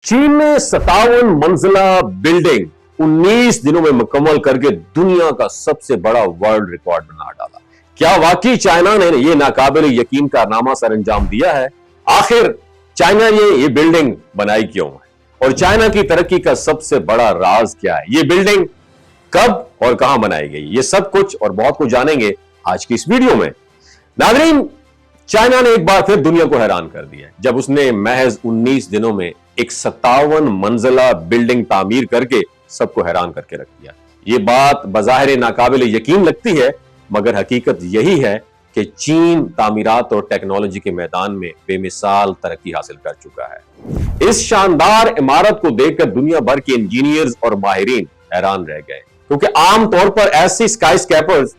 चीन ने 57 मंजिला बिल्डिंग 19 दिनों में मुकम्मल करके दुनिया का सबसे बड़ा वर्ल्ड रिकॉर्ड बना डाला। क्या वाकई चाइना ने ये नाकाबिल यकीन कारनामा सर अंजाम दिया है? आखिर चाइना ये बिल्डिंग बनाई क्यों है और चाइना की तरक्की का सबसे बड़ा राज क्या है? ये बिल्डिंग कब और कहां बनाई गई? ये सब कुछ और बहुत कुछ जानेंगे आज की इस वीडियो में। नाज़रीन, चाइना ने एक बार फिर दुनिया को हैरान कर दिया जब उसने महज 19 दिनों में एक 57 मंजिला बिल्डिंग तामीर करके सबको हैरान करके रख दिया। ये बात बज़ाहिर नाकाबिल यकीन लगती है, मगर हकीकत यही है कि चीन तामीरात और टेक्नोलॉजी के मैदान में बेमिसाल तरक्की हासिल कर चुका है। इस शानदार इमारत को देखकर दुनिया भर के इंजीनियर्स और माहिरीन हैरान रह गए, क्योंकि आमतौर पर ऐसी स्काई स्कैपर्स,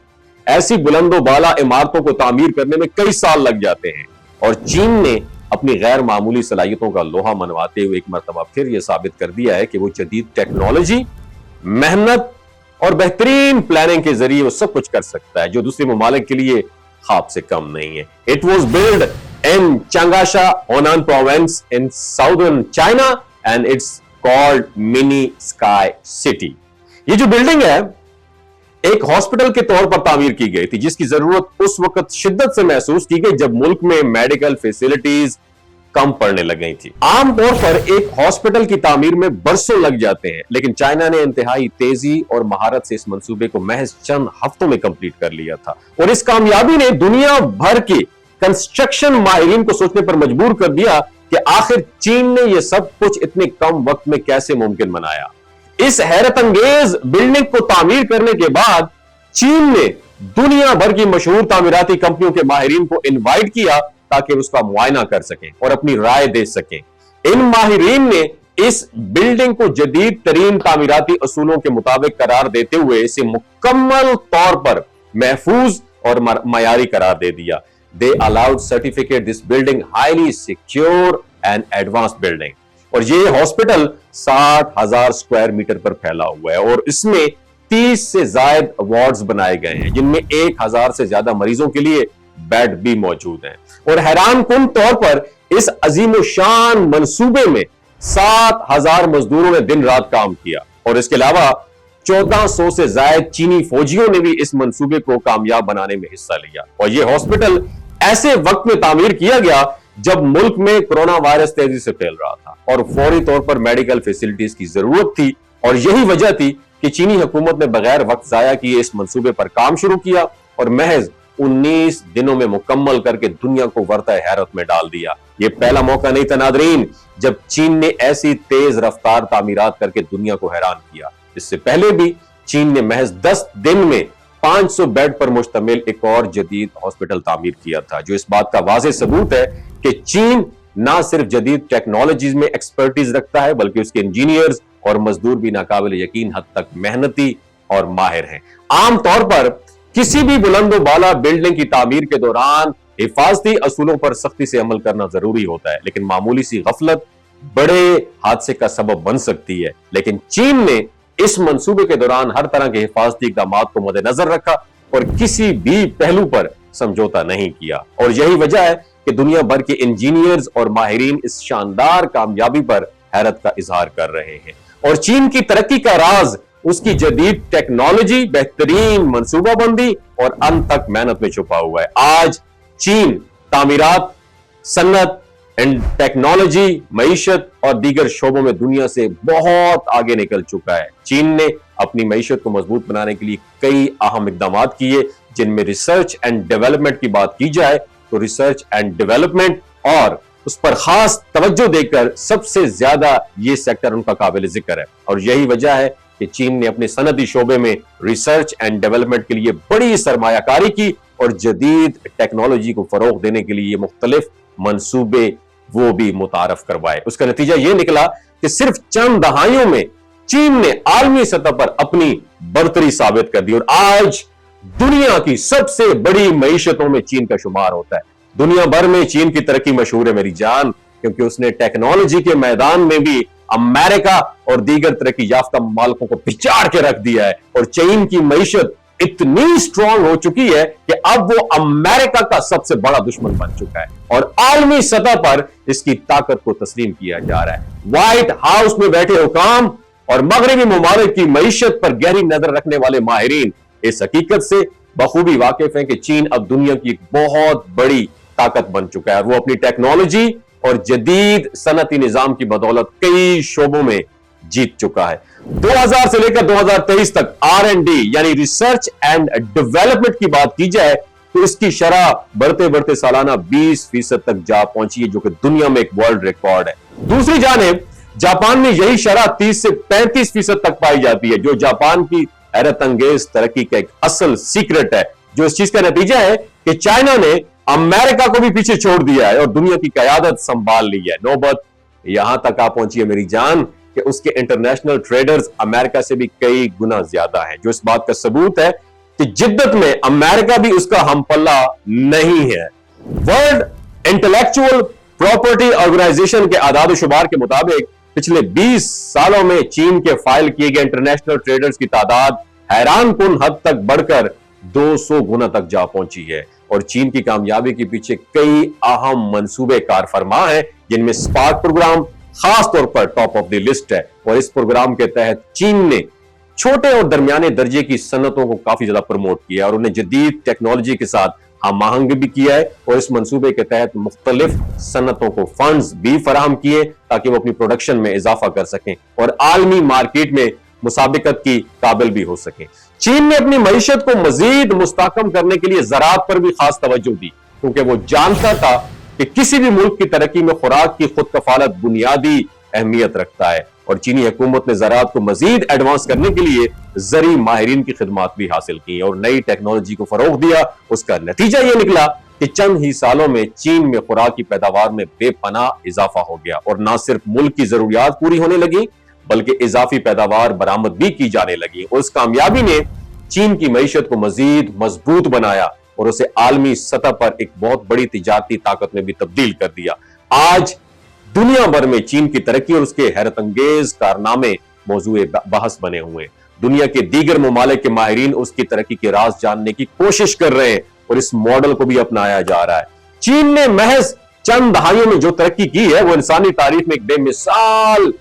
ऐसी बुलंदो बाला इमारतों को तामीर करने में कई साल लग जाते हैं, और चीन ने अपनी गैर मामूली सलाहियतों का लोहा मनवाते हुए एक मर्तबा फिर यह साबित कर दिया है कि वो जदीद टेक्नोलॉजी, मेहनत और बेहतरीन प्लानिंग के जरिए वो सब कुछ कर सकता है जो दूसरे ममालिक के लिए ख्वाब से कम नहीं है। It was build in Changsha, Hunan province in southern China, and it's called mini sky city. ये जो बिल्डिंग है एक हॉस्पिटल के तौर पर तामीर की गई थी, जिसकी जरूरत उस वक्त शिद्दत से महसूस की गई जब मुल्क में मेडिकल फैसिलिटीज कम पड़ने लग गई थी। आमतौर पर एक हॉस्पिटल की तामीर में बरसों लग जाते हैं, लेकिन चाइना ने इंतहाई तेजी और महारत से इस मंसूबे को महज चंद हफ्तों में कंप्लीट कर लिया था, और इस कामयाबी ने दुनिया भर के कंस्ट्रक्शन माहिरीन को सोचने पर मजबूर कर दिया कि आखिर चीन ने यह सब कुछ इतने कम वक्त में कैसे मुमकिन बनाया। इस हैरत अंगेज बिल्डिंग को तामीर करने के बाद चीन ने दुनिया भर की मशहूर तामीराती कंपनियों के माहिरीन को इनवाइट किया ताकि उसका मुआयना कर सकें और अपनी राय दे सकें। इन माहिरीन ने इस बिल्डिंग को जदीद तरीन तामीराती असूलों के मुताबिक करार देते हुए इसे मुकम्मल तौर पर महफूज और मयारी करार दे दिया। They allowed certificate this building highly secure and advance building. और ये हॉस्पिटल 60,000 स्क्वायर मीटर पर फैला हुआ है, और इसमें 30 से ज्यादा वार्ड्स बनाए गए हैं, जिनमें 1000 से ज्यादा मरीजों के लिए बेड भी मौजूद हैं। और हैरान कुन तौर पर इस अजीम शान मंसूबे में 7,000 मजदूरों ने दिन रात काम किया, और इसके अलावा 1400 से ज्यादा चीनी फौजियों ने भी इस मंसूबे को कामयाब बनाने में हिस्सा लिया। और यह हॉस्पिटल ऐसे वक्त में तामीर किया गया जब मुल्क में कोरोना वायरस तेजी से फैल रहा था और फौरी तौर पर मेडिकल फैसिलिटीज की जरूरत थी, और यही वजह थी कि चीनी हुकूमत ने बगैर वक्त जाया किए इस मंसूबे पर काम शुरू किया और महज 19 दिनों में मुकम्मल करके दुनिया को वर्ता हैरत में डाल दिया। यह पहला मौका नहीं था नादरीन जब चीन ने ऐसी तेज रफ्तार तामीरात करके दुनिया को हैरान किया। इससे पहले भी चीन ने महज 10 दिन में 500 बेड पर मुश्तमिल एक और जदीद हॉस्पिटल तामीर किया था, जो इस बात का वाज़ेह सबूत है कि चीन ना सिर्फ जदीद टेक्नोलॉजीज में एक्सपर्टीज रखता है, बल्कि उसके इंजीनियर्स और मजदूर भी नाकाबिल यकीन हद तक मेहनती और माहिर हैं। आमतौर पर किसी भी बुलंदो बाला बिल्डिंग की तामीर के दौरान हिफाजती असूलों पर सख्ती से अमल करना जरूरी होता है, लेकिन मामूली सी गफलत बड़े हादसे का सबब बन सकती है। लेकिन चीन ने इस मंसूबे के दौरान हर तरह के हिफाजती इक़दामात को मद्देनजर रखा और किसी भी पहलू पर समझौता नहीं किया, और यही वजह है कि दुनिया भर के इंजीनियर्स और माहिरीन इस शानदार कामयाबी पर हैरत का इजहार कर रहे हैं। और चीन की तरक्की का राज उसकी जदीद टेक्नोलॉजी, बेहतरीन मंसूबाबंदी और अंत तक मेहनत में छुपा हुआ है। आज चीन तामीरात, सन्नत एंड टेक्नोलॉजी, मईशत और दीगर शोबों में दुनिया से बहुत आगे निकल चुका है। चीन ने अपनी मईशत को मजबूत बनाने के लिए कई अहम इकदाम किए, जिनमें रिसर्च एंड डेवलपमेंट की बात की जाए तो रिसर्च एंड डेवलपमेंट और उस पर खास तवज्जो देकर सबसे ज्यादा ये सेक्टर उनका काबिल जिक्र है। और यही वजह है कि चीन ने अपने सनदी शोबे में रिसर्च एंड डेवलपमेंट के लिए बड़ी सरमायाकारी की और जदीद टेक्नोलॉजी को फरोग देने के लिए मुख्तलिफ मंसूबे वो भी मुतारफ करवाए। उसका नतीजा यह निकला कि सिर्फ चंद दहाइयों में चीन ने आलमी सतह पर अपनी बर्तरी साबित कर दी, और आज दुनिया की सबसे बड़ी मईशतों में चीन का शुमार होता है। दुनिया भर में चीन की तरक्की मशहूर है मेरी जान, क्योंकि उसने टेक्नोलॉजी के मैदान में भी अमेरिका और दीगर तरक्की याफ्ता ममालिकों को पिछाड़ के रख दिया है, और चीन की मईशत इतनी स्ट्रांग हो चुकी है कि अब वो अमेरिका का सबसे बड़ा दुश्मन बन चुका है और आलमी सतह पर इसकी ताकत को तस्लीम किया जा रहा है। व्हाइट हाउस में बैठे हुकाम और मगरबी ममालिक की मईशत पर गहरी नजर रखने वाले माहिरीन इस हकीकत से बखूबी वाकिफ हैं कि चीन अब दुनिया की एक बहुत बड़ी ताकत बन चुका है। वो अपनी टेक्नोलॉजी और जदीद सनती निजाम की बदौलत कई शोबों में जीत चुका है। 2000 से लेकर 2023 तक R&D यानी रिसर्च एंड डेवलपमेंट की बात की जाए तो इसकी शरह बढ़ते बढ़ते सालाना 20% तक जा पहुंची है, जो कि दुनिया में एक वर्ल्ड रिकॉर्ड है। दूसरी जानिब जापान में यही शरह 30 से 35% तक पाई जाती है, जो जापान की हैरत अंगेज तरक्की का एक असल सीक्रेट है, जो इस चीज का नतीजा है कि चाइना ने अमेरिका को भी पीछे छोड़ दिया है और दुनिया की कयादत संभाल ली है। नौबत यहां तक आ पहुंची है मेरी जान कि उसके इंटरनेशनल ट्रेडर्स अमेरिका से भी कई गुना ज्यादा हैं, जो इस बात का सबूत है कि जिद्दत में अमेरिका भी उसका हमपल्ला नहीं है। वर्ल्ड इंटेलेक्चुअल प्रॉपर्टी ऑर्गेनाइजेशन के आदाद शुमार के मुताबिक पिछले 20 सालों में चीन के फाइल किए गए इंटरनेशनल ट्रेडर्स की तादाद हैरानकुन हद तक बढ़कर 200 गुना तक जा पहुंची है और चीन की कामयाबी के पीछे कई अहम मंसूबे कार फरमा है, जिनमें स्पार्क प्रोग्राम खास तौर पर टॉप ऑफ द लिस्ट है। और इस प्रोग्राम के तहत चीन ने छोटे और दरमियाने दर्जे की सनतों को काफी ज्यादा प्रमोट किया और उन्हें जदीद टेक्नोलॉजी के साथ हम आहंग भी किया है और इस मंसूबे के तहत मुख्तलिफ सनतों को फंड्स भी फराहम किए ताकि वो अपनी प्रोडक्शन में इजाफा कर सकें और आलमी मार्केट में मुसाबिकत की काबिल भी हो सकें। चीन ने अपनी मईशत को मजीद मुस्तहकम करने के लिए ज़राअत पर भी खास तवज्जो दी, क्योंकि वो जानता था कि किसी भी मुल्क की तरक्की में खुराक की खुद कफालत बुनियादी अहमियत रखता है और चीनी हुकूमत ने ज़राअत को मजीद एडवांस करने के लिए ज़री माहिरीन की खिदमात भी हासिल की और नई टेक्नोलॉजी को फरोग दिया। उसका नतीजा यह निकला कि चंद ही सालों में चीन में खुराक की पैदावार में बेपनाह इजाफा हो गया और न सिर्फ मुल्क की जरूरियात पूरी होने लगी बल्कि इजाफी पैदावार बरामद भी की जाने लगी। उस कामयाबी ने चीन की मईशत को मजीद मजबूत बनाया और उसे आलमी सतह पर एक बहुत बड़ी तिजारती ताकत में भी तब्दील कर दिया। आज दुनिया भर में चीन की तरक्की और उसके हैरत अंगेज कारनामे मौजूए बहस बने हुए हैं। दुनिया के दीगर ममालिक के माहिरीन उसकी तरक्की के राज जानने की कोशिश कर रहे हैं और इस मॉडल को भी अपनाया जा रहा है। चीन ने महज चंद दहाइयों में जो तरक्की की है वो इंसानी तारीख में एक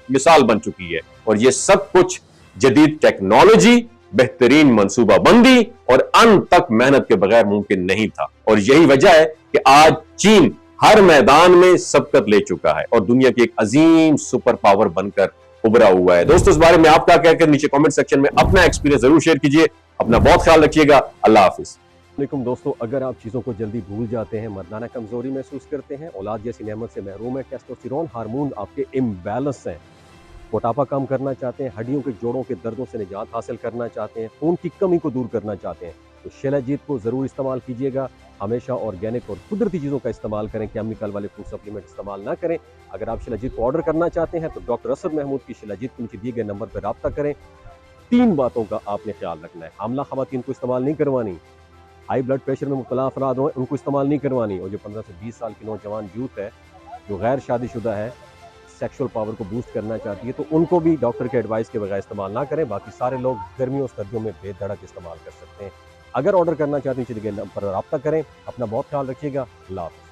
मिसाल बन चुकी है और ये सब कुछ जदीद टेक्नोलॉजी, बेहतरीन मंसूबाबंदी और अंत तक मेहनत के बगैर मुमकिन नहीं था। और यही वजह है कि आज चीन हर मैदान में सबकत ले चुका है और दुनिया की एक अजीम सुपर पावर बनकर उभरा हुआ है। दोस्तों, इस बारे में आप क्या कहकर नीचे कमेंट सेक्शन में अपना एक्सपीरियंस जरूर शेयर कीजिए। अपना बहुत ख्याल रखिएगा। अल्लाह हाफिज। दोस्तों, अगर आप चीज़ों को जल्दी भूल जाते हैं, मर्दाना कमजोरी महसूस करते हैं, औलाद जैसी नेमत से महरूम है, टेस्टोस्टेरोन हार्मोन आपके इम्बैलेंस हैं, मोटापा कम करना चाहते हैं, हड्डियों के जोड़ों के दर्दों से निजात हासिल करना चाहते हैं, खून की कमी को दूर करना चाहते हैं, तो शिलाजीत को ज़रूर इस्तेमाल कीजिएगा। हमेशा ऑर्गेनिक और कुदरती चीज़ों का इस्तेमाल करें, केमिकल वाले फूड सप्लीमेंट इस्तेमाल ना करें। अगर आप शिलाजीत को ऑर्डर करना चाहते हैं तो डॉक्टर असद महमूद की शिलाजीत के नीचे दिए गए नंबर पर रब्ता करें। 3 बातों का आपने ख्याल रखना है। हामला खवातीन को इस्तेमाल नहीं करवानी, हाई ब्लड प्रेशर में मुब्तला अफराद हो उनको इस्तेमाल नहीं करवानी, और जो 15 से 20 साल की नौजवान यूथ है जो गैर शादीशुदा है, सेक्सुअल पावर को बूस्ट करना चाहती है, तो उनको भी डॉक्टर के एडवाइस के बगैर इस्तेमाल ना करें। बाकी सारे लोग गर्मियों और सर्दियों में बेधड़क इस्तेमाल कर सकते हैं। अगर ऑर्डर करना चाहते हैं नीचे दिए गए नंबर पर रब्ता करें। अपना बहुत ख्याल रखिएगा। अल्लाह हाफ़िज़।